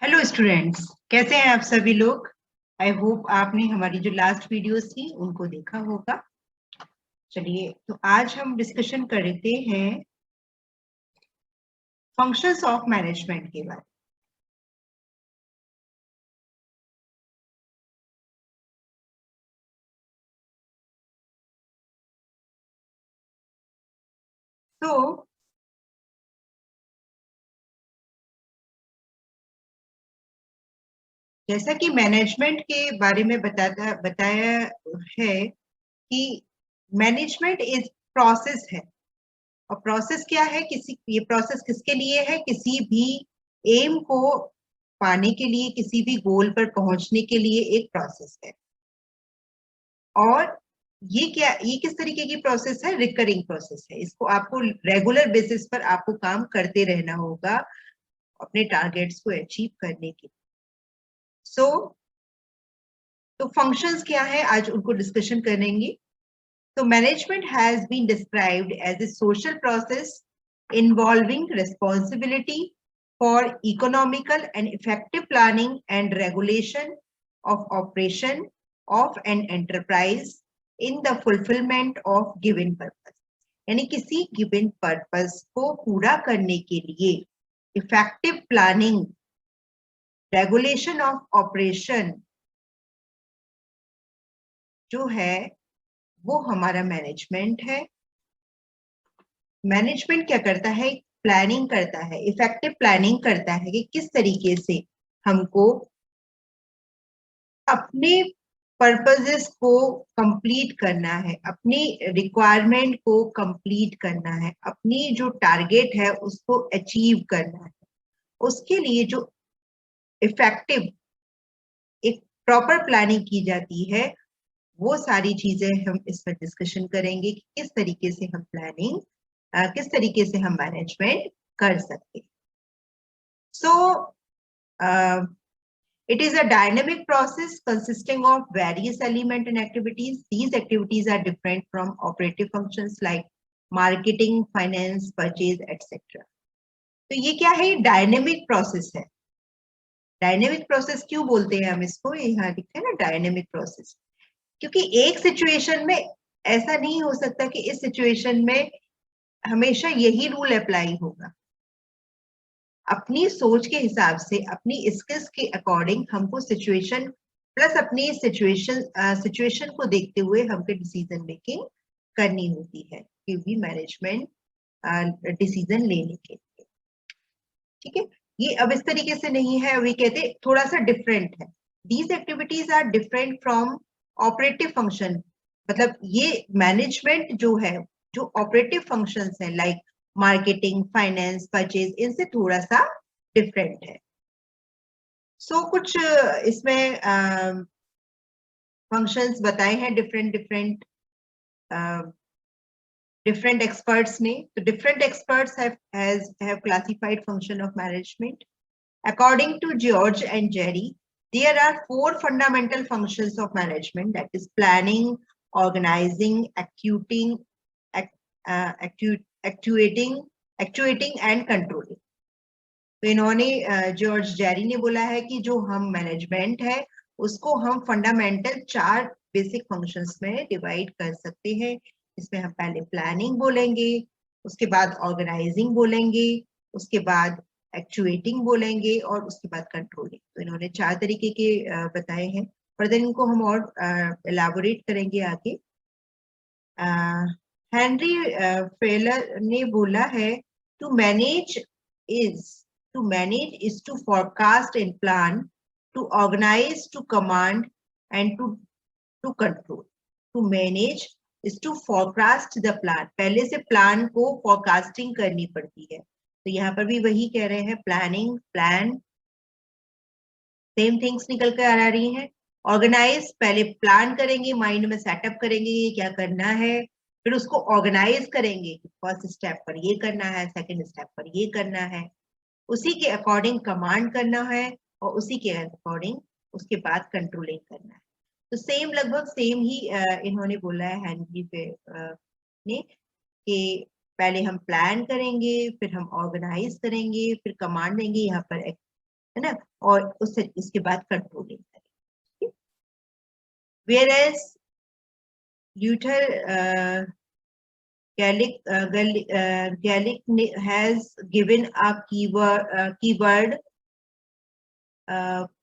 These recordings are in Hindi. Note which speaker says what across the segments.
Speaker 1: हेलो स्टूडेंट्स, कैसे हैं आप सभी लोग। आई होप आपने हमारी जो लास्ट वीडियोस थी उनको देखा होगा। चलिए, तो आज हम डिस्कशन करते हैं फंक्शंस ऑफ मैनेजमेंट के बारे में। तो जैसा कि मैनेजमेंट के बारे में बताया है कि मैनेजमेंट इज प्रोसेस है। और प्रोसेस क्या है, ये प्रोसेस किसके लिए है? किसी भी एम को पाने के लिए, किसी भी गोल पर पहुंचने के लिए एक प्रोसेस है। और ये किस तरीके की प्रोसेस है? रिकरिंग प्रोसेस है। इसको आपको रेगुलर बेसिस पर आपको काम करते रहना होगा अपने टारगेट्स को अचीव करने के लिए। तो फंक्शंस क्या है, आज उनको डिस्कशन करेंगे। तो management has been described as a social process involving responsibility for economical and effective planning and regulation of operation of an enterprise in the fulfillment of given purpose। यानी किसी given purpose को पूरा करने के लिए effective planning, regulation of operation जो है वो हमारा मैनेजमेंट है। मैनेजमेंट क्या करता है? प्लानिंग करता है, इफेक्टिव प्लानिंग करता है कि किस तरीके से हमको अपने पर्पसेस को कंप्लीट करना है, अपनी रिक्वायरमेंट को कंप्लीट करना है, अपनी जो टारगेट है उसको अचीव करना है। उसके लिए जो इफेक्टिव एक प्रॉपर प्लानिंग की जाती है, वो सारी चीजें हम इसमें डिस्कशन करेंगे कि किस तरीके से हम प्लानिंग, किस तरीके से हम मैनेजमेंट कर सकते हैं। सो it is a dynamic process consisting of various elements and activities. These activities are different from operative functions like marketing, finance, purchase, etc. तो ये क्या है? डायनेमिक प्रोसेस है। डायनेमिक प्रोसेस क्यों बोलते हैं हम इसको? यहाँ लिखते हैं ना डायनेमिक प्रोसेस, क्योंकि एक सिचुएशन में ऐसा नहीं हो सकता कि इस सिचुएशन में हमेशा यही रूल अप्लाई होगा। अपनी सोच के हिसाब से, अपनी स्किल्स के अकॉर्डिंग हमको सिचुएशन प्लस अपनी सिचुएशन को देखते हुए हमको डिसीजन मेकिंग करनी होती है, क्योंकि मैनेजमेंट डिसीजन लेने के लिए। ठीक है, ये अब इस तरीके से नहीं है, अभी कहते थोड़ा सा डिफरेंट है। These activities are different from operative function. मतलब ये मैनेजमेंट जो है, जो ऑपरेटिव फंक्शंस है लाइक मार्केटिंग, फाइनेंस, परचेज, इनसे थोड़ा सा डिफरेंट है। कुछ इसमें फंक्शंस बताए हैं डिफरेंट एक्सपर्ट्स ने। तो different experts have classified function of management. According to George and Jerry, there are 4 fundamental functions of management, that is planning, organizing, actuating and controlling। तो इन्होंने, जॉर्ज जेरी ने बोला है कि जो हम मैनेजमेंट है उसको हम फंडामेंटल 4 बेसिक फंक्शंस में डिवाइड कर सकते हैं। इसमें हम पहले प्लानिंग बोलेंगे, उसके बाद ऑर्गेनाइजिंग बोलेंगे, उसके बाद एक्चुएटिंग बोलेंगे और उसके बाद कंट्रोलिंग। तो इन्होंने 4 तरीके के बताए हैं, पर देन इनको हम और एलाबोरेट करेंगे आगे। हेनरी फेलर ने बोला है, to manage is to forecast and plan, to organize, to command and to control। to manage is to forecast the plan। पहले से प्लान को फोरकास्टिंग करनी पड़ती है। तो यहाँ पर भी वही कह रहे हैं, प्लानिंग, प्लान, सेम थिंग्स निकल कर आ रही हैं। ऑर्गेनाइज, पहले प्लान करेंगे, माइंड में सेटअप करेंगे ये क्या करना है, फिर उसको ऑर्गेनाइज करेंगे, फर्स्ट स्टेप पर ये करना है, सेकंड स्टेप पर ये करना है, उसी के अकॉर्डिंग कमांड करना है और उसी के अकॉर्डिंग उसके बाद कंट्रोलिंग करना है। तो सेम, लगभग सेम ही इन्होंने बोला है हेनरी ने, कि पहले हम प्लान करेंगे, फिर हम ऑर्गेनाइज करेंगे, फिर कमांड देंगे, यहाँ पर है ना, और उससे इसके बाद कंट्रोलिंग करें। Whereas Luther Gallic has given a keyword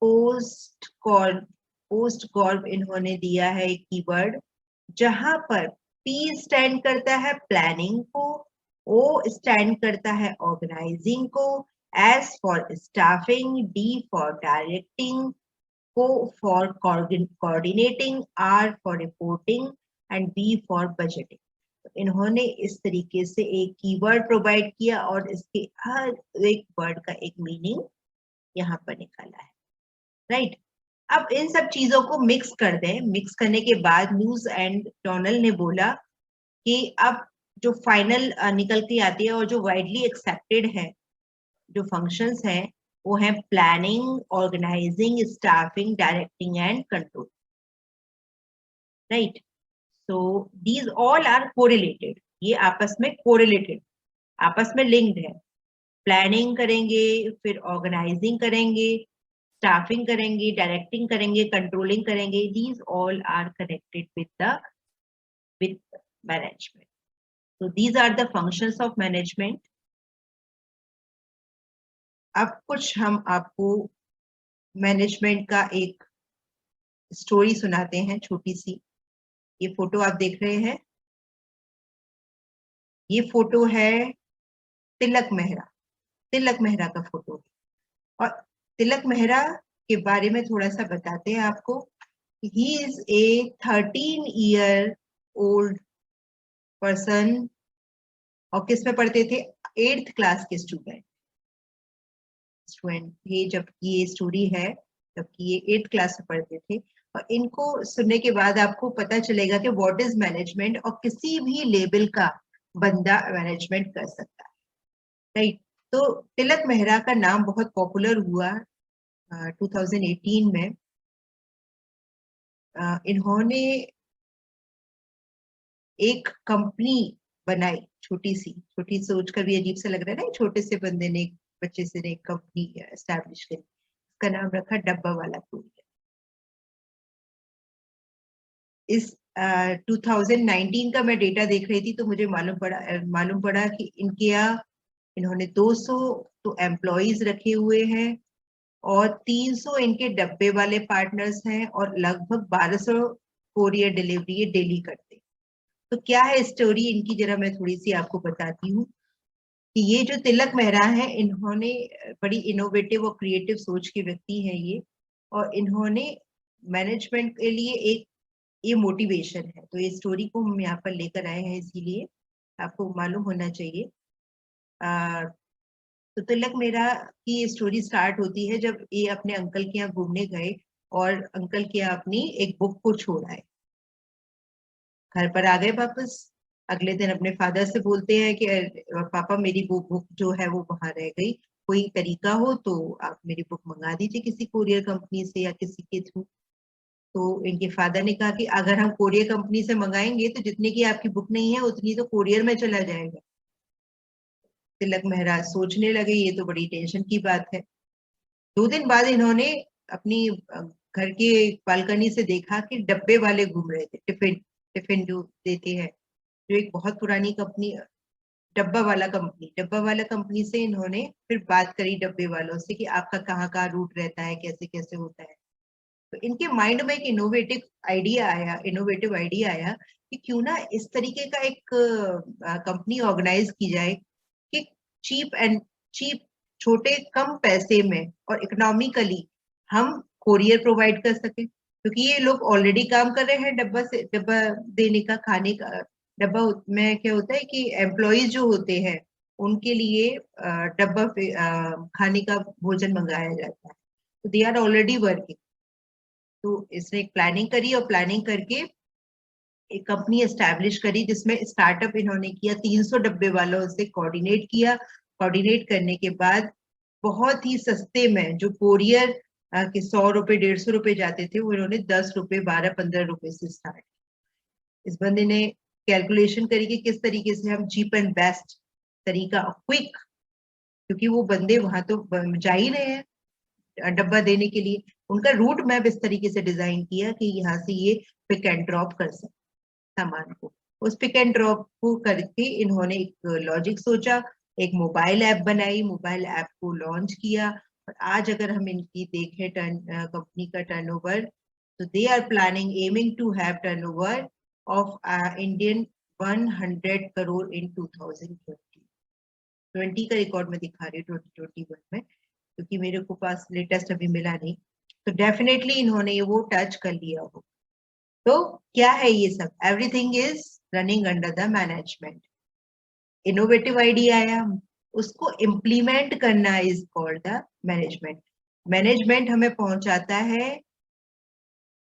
Speaker 1: post कॉर्ब इन्होंने दिया है एक कीवर्ड, जहां पर P स्टैंड करता है प्लानिंग को, O स्टैंड करता है ऑर्गेनाइजिंग को, S for staffing, D for directing, O for coordinating, R for reporting and B for budgeting. इन्होंने इस तरीके से एक कीवर्ड प्रोवाइड किया और इसके हर एक वर्ड का एक मीनिंग यहाँ पर निकाला है, राइट। अब इन सब चीजों को मिक्स कर दें। मिक्स करने के बाद न्यूज एंड टोनल ने बोला कि अब जो फाइनल निकल के आती है और जो वाइडली एक्सेप्टेड है जो फंक्शंस हैं वो है planning, organizing, staffing, directing and control, right. So these all are correlated, ये आपस में कोरिलेटेड, आपस में लिंक्ड है। प्लानिंग करेंगे, फिर ऑर्गेनाइजिंग करेंगे, स्टाफिंग करेंगे, डायरेक्टिंग करेंगे, कंट्रोलिंग करेंगे, these all are connected with management. So these are the functions of management. अब कुछ हम आपको मैनेजमेंट का एक स्टोरी सुनाते हैं छोटी सी। ये फोटो आप देख रहे हैं, ये फोटो है तिलक मेहरा, तिलक मेहरा का फोटो है। और तिलक मेहरा के बारे में थोड़ा सा बताते हैं आपको। He is a 13 year old person, और किस में पढ़ते थे, 8th क्लास के स्टूडेंट थे जब ये स्टोरी है, जबकि ये 8th क्लास में पढ़ते थे। और इनको सुनने के बाद आपको पता चलेगा कि व्हाट इज मैनेजमेंट, और किसी भी लेवल का बंदा मैनेजमेंट कर सकता है, राइट। तो तिलक मेहरा का नाम बहुत पॉपुलर हुआ 2018 में। इन्होंने एक कंपनी बनाई, छोटी सोच कर भी अजीब सा लग रहा है ना, छोटे से बंदे ने, बच्चे से ने एक कंपनी एस्टैब्लिश करी, इसका नाम रखा डब्बा वाला कुरियर। इस 2019 का मैं डेटा देख रही थी तो मुझे मालूम पड़ा कि इनके यहाँ इन्होंने 200 तो एम्प्लॉइज रखे हुए हैं और 300 इनके डब्बे वाले पार्टनर्स हैं और लगभग 1200 कोरियर डिलीवरी डेली करते हैं। तो क्या है स्टोरी इनकी, जरा मैं थोड़ी सी आपको बताती हूँ कि ये जो तिलक मेहरा है, इन्होंने बड़ी इनोवेटिव और क्रिएटिव सोच के व्यक्ति है ये, और इन्होंने मैनेजमेंट के लिए एक ये मोटिवेशन है। तो ये स्टोरी को हम यहाँ पर लेकर आए हैं, इसीलिए आपको मालूम होना चाहिए। तो तिलक मेहरा की ये स्टोरी स्टार्ट होती है जब ये अपने अंकल के यहाँ घूमने गए और अंकल के यहाँ अपनी एक बुक को छोड़ आए। घर पर आ गए वापस, अगले दिन अपने फादर से बोलते हैं कि पापा मेरी वो बुक जो है वो वहां रह गई, कोई तरीका हो तो आप मेरी बुक मंगा दीजिए किसी कोरियर कंपनी से या किसी के थ्रू। तो इनके फादर ने कहा कि अगर हम कोरियर कंपनी से मंगाएंगे तो जितने की आपकी बुक नहीं है उतनी तो कोरियर में चला जाएगा। तिलक मेहरा सोचने लगे ये तो बड़ी टेंशन की बात है। 2 दिन बाद इन्होंने अपनी घर के बालकनी से देखा कि डब्बे वाले घूम रहे थे, टिफिन टिफिन जो देते हैं, जो एक बहुत पुरानी कंपनी, डब्बा वाला कंपनी से इन्होंने फिर बात करी डब्बे वालों से कि आपका कहाँ कहाँ रूट रहता है, कैसे कैसे होता है। तो इनके माइंड में एक इनोवेटिव आइडिया आया कि क्यों ना इस तरीके का एक कंपनी ऑर्गेनाइज की जाए कि चीप छोटे कम पैसे में और इकोनॉमिकली हम कोरियर प्रोवाइड कर सके, क्योंकि ये लोग ऑलरेडी काम कर रहे हैं डब्बा देने का, खाने का। डब्बा में क्या होता है कि एम्प्लॉयज जो होते हैं उनके लिए डब्बा खाने का भोजन मंगाया जाता है, तो दे आर ऑलरेडी वर्किंग। तो इसने एक प्लानिंग करी और प्लानिंग करके एक कंपनी एस्टैब्लिश करी जिसमें स्टार्टअप इन्होंने किया, 300 डब्बे वालों से कोऑर्डिनेट किया। कोऑर्डिनेट करने के बाद बहुत ही सस्ते में जो कोरियर के 100 रुपए 150 रुपए जाते थे वो इन्होंने 10 रुपए 12 15 रुपए से स्टार्ट। इस बंदे ने कैलकुलेशन करी कि किस तरीके से हम चीप एंड बेस्ट तरीका, क्विक, क्योंकि वो बंदे वहां तो जा ही रहे हैं, डब्बा देने के लिए उनका रूट मैप इस तरीके से डिजाइन किया कि यहाँ से ये पिक एंड ड्रॉप कर सकते सामान को। उस पिक एंड ड्रॉप को करके इन्होंने एक लॉजिक सोचा, एक मोबाइल ऐप बनाई, मोबाइल ऐप को लॉन्च किया। और आज अगर हम इनकी देखें कंपनी का टर्नओवर, तो they are planning aiming to have turnover of Indian 100 crore in 2020 का रिकॉर्ड में दिखा रही हूँ 2021 में, क्योंकि मेरे को पास लेटेस्ट अभी मिला नहीं। तो डेफिनेटली इन्होंने ये वो टच कर लिया हो। तो क्या है ये सब? Everything is running under the management. Innovative idea आया, उसको इम्प्लीमेंट करना is called the management. Management हमें पहुंचाता है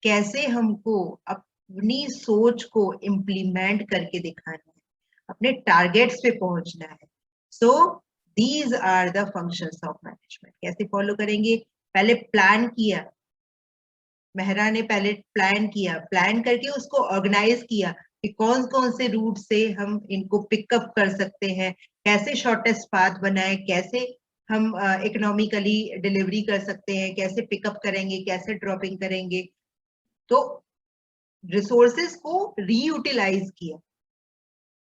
Speaker 1: कैसे हमको अपनी सोच को इम्प्लीमेंट करके दिखाना है, अपने टारगेट्स पे पहुंचना है। So these are the functions of management. कैसे फॉलो करेंगे? पहले प्लान किया, मेहरा ने पहले प्लान करके उसको ऑर्गेनाइज किया कि कौन कौन से रूट से हम इनको पिकअप कर सकते हैं, कैसे शॉर्टेस्ट पाथ बनाए, कैसे हम इकोनॉमिकली डिलीवरी कर सकते हैं, कैसे पिकअप करेंगे, कैसे ड्रॉपिंग करेंगे। तो रिसोर्सेस को रीयूटिलाइज किया,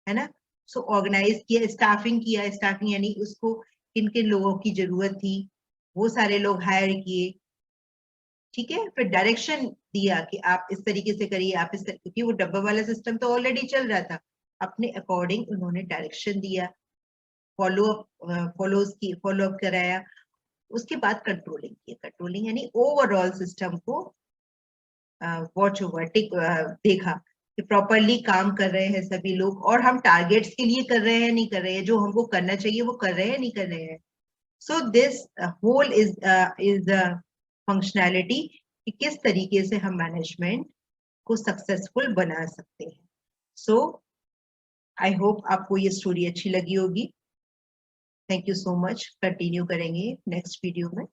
Speaker 1: है ना। सो ऑर्गेनाइज किया, स्टाफिंग किया। स्टाफिंग यानी उसको किन किन लोगों की जरूरत थी, वो सारे लोग हायर किए, ठीक है। फिर डायरेक्शन दिया कि आप इस तरीके से करिए, आप इस तरीके, क्योंकि वो डब्बा वाला सिस्टम तो ऑलरेडी चल रहा था। अपने अकॉर्डिंग उन्होंने डायरेक्शन दिया, फॉलो अप कराया। उसके बाद कंट्रोलिंग किया। कंट्रोलिंग यानी ओवरऑल सिस्टम को वॉच ओवर देखा कि प्रॉपरली काम कर रहे हैं सभी लोग, और हम टारगेट्स के लिए कर रहे हैं नहीं कर रहे हैं, जो हमको करना चाहिए वो कर रहे हैं नहीं कर रहे हैं। So this whole is functionality कि किस तरीके से हम मैनेजमेंट को सक्सेसफुल बना सकते हैं। सो आई होप आपको ये स्टोरी अच्छी लगी होगी। Thank you so much. Continue करेंगे नेक्स्ट वीडियो में।